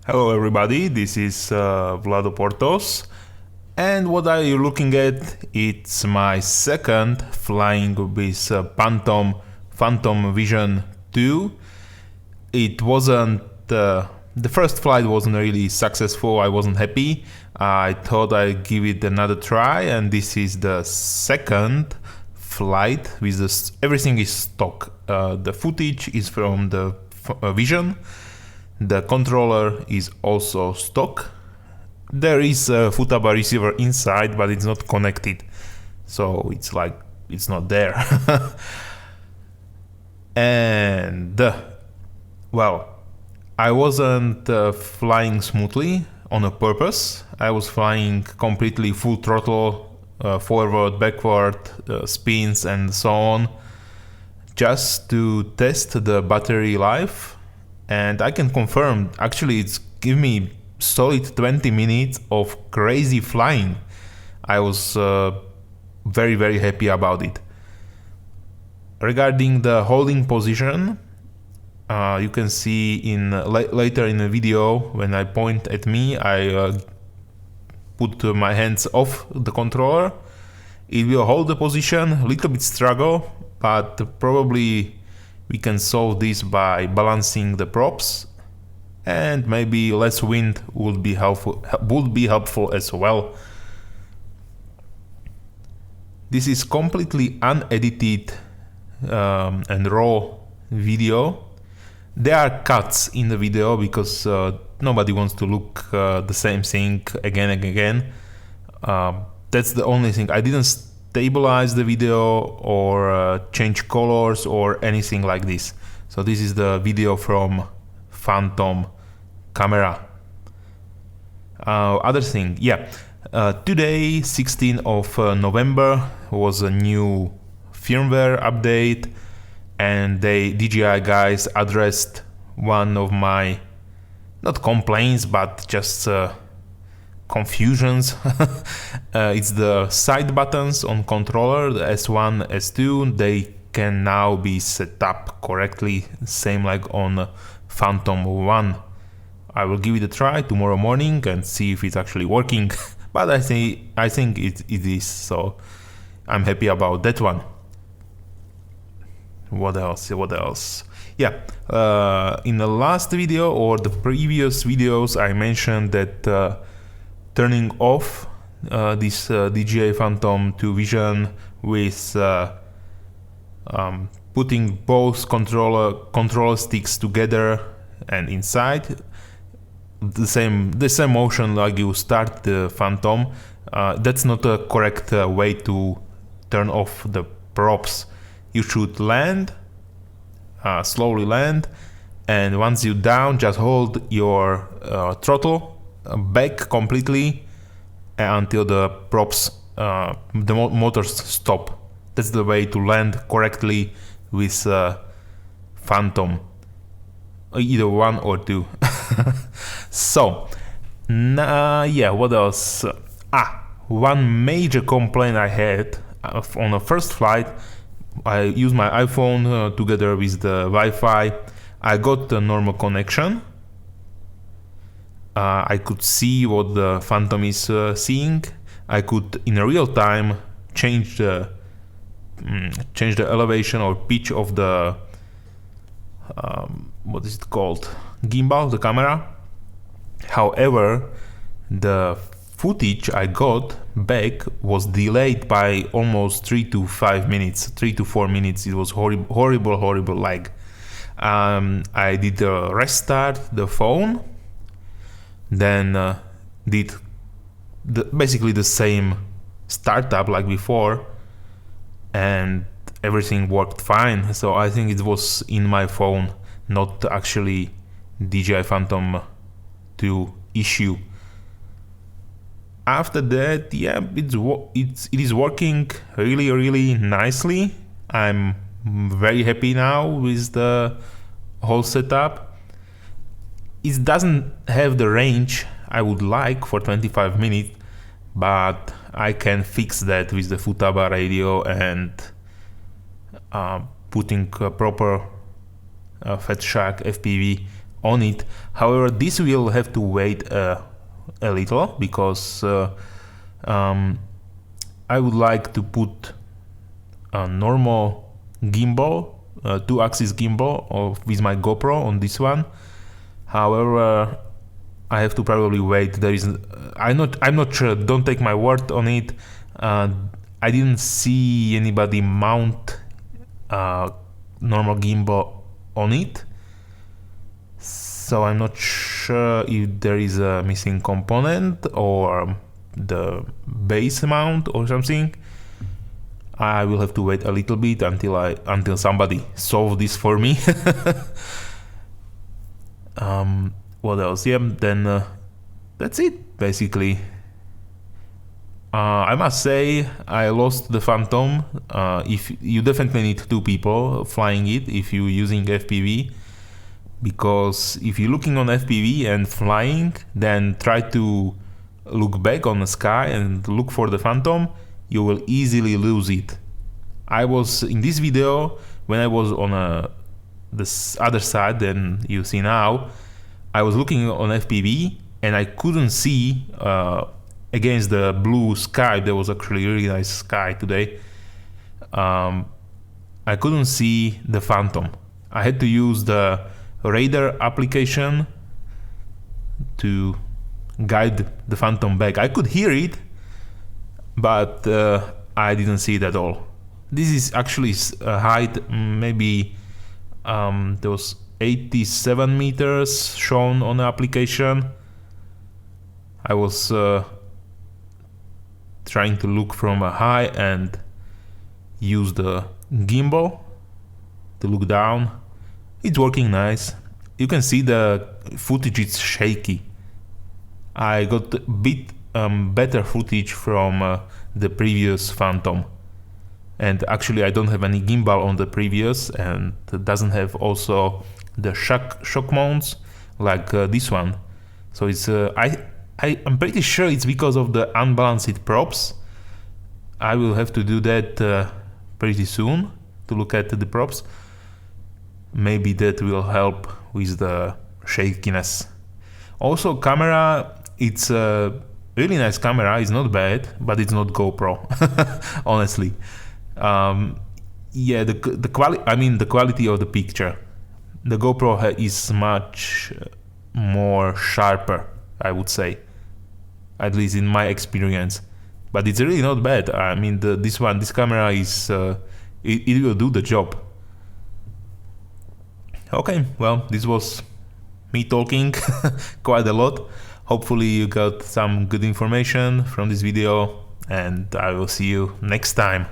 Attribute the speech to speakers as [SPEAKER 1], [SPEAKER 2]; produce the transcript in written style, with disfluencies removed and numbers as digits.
[SPEAKER 1] Hello everybody, this is Vlado Portos, and what are you looking at? It's my second flying with Phantom Vision 2. It wasn't, the first flight wasn't really successful, I wasn't happy. I thought I'd give it another try, and this is the second flight with everything is stock. The footage is from the Vision. The controller is also stock. There is a Futaba receiver inside, but it's not connected, so it's like it's not there. And well, I wasn't flying smoothly on a purpose. I was flying completely full throttle, forward, backward, spins and so on, just to test the battery life. And I can confirm, actually it's give me solid 20 minutes of crazy flying. I was very happy about it. Regarding the holding position, you can see in later in the video when I point at me, I put my hands off the controller. It will hold the position, a little bit struggle, but probably we can solve this by balancing the props, and maybe less wind would be helpful as well. This is completely unedited and raw video. There are cuts in the video because nobody wants to look the same thing again and again. That's the only thing. I didn't stabilize the video or change colors or anything like this. So this is the video from Phantom camera. Other thing, yeah, today 16th of November was a new firmware update, and DJI guys addressed one of my, not complaints, but just confusions. It's the side buttons on controller, the S1, S2, they can now be set up correctly, same like on Phantom 1. I will give it a try tomorrow morning and see if it's actually working, but I think it is, so I'm happy about that one. What else? Yeah, in the last video or the previous videos I mentioned that turning off this DJI Phantom 2 Vision with putting both controller sticks together and inside, the same motion like you start the Phantom, that's not a correct way to turn off the props. You should land, slowly land, and once you're down, just hold your throttle back completely until the props, the motors stop. That's the way to land correctly with Phantom, either one or two. So, yeah, what else? One major complaint I had on the first flight. I used my iPhone together with the Wi-Fi. I got a normal connection. I could see what the Phantom is seeing. I could in real time change the elevation or pitch of the what is it called, gimbal, the camera. However, the footage I got back was delayed by almost 3 to 4 minutes. It was horrible lag. I did restart the phone, then did basically the same startup like before, and everything worked fine. So I think it was in my phone, not actually DJI Phantom 2 issue. After that, yeah, it is working really nicely. I'm very happy now with the whole setup. It doesn't have the range I would like for 25 minutes, but I can fix that with the Futaba radio and putting a proper Fat Shark FPV on it. However, this will have to wait a little, because I would like to put a normal gimbal, 2-axis gimbal with my GoPro on this one. However, I have to probably wait. There is, I'm not sure. Don't take my word on it. I didn't see anybody mount normal gimbal on it, so I'm not sure if there is a missing component or the base mount or something. I will have to wait a little bit until somebody solve this for me. What else? Yeah, then that's it basically. I must say I lost the Phantom. If you definitely need 2 people flying it if you're using FPV, because if you're looking on FPV and flying, then try to look back on the sky and look for the Phantom, you will easily lose it. I was in this video, when I was on this other side than you see now, I was looking on FPV and I couldn't see against the blue sky. There was actually a really nice sky today. I couldn't see the Phantom. I had to use the radar application to guide the Phantom back. I could hear it, but I didn't see it at all. This is actually height, maybe there was 87 meters shown on the application. I was trying to look from a high and use the gimbal to look down. It's working nice. You can see the footage is shaky. I got a bit better footage from the previous Phantom, and actually I don't have any gimbal on the previous, and it doesn't have also the shock mounts like this one. So it's I'm pretty sure it's because of the unbalanced props. I will have to do that pretty soon to look at the props. Maybe that will help with the shakiness. Also, camera, it's a really nice camera. It's not bad, but it's not GoPro, honestly. Yeah, the quality. I mean, the quality of the picture. The GoPro is much more sharper, I would say, at least in my experience. But it's really not bad. I mean, this camera is it will do the job. Okay, well, this was me talking quite a lot. Hopefully you got some good information from this video, and I will see you next time.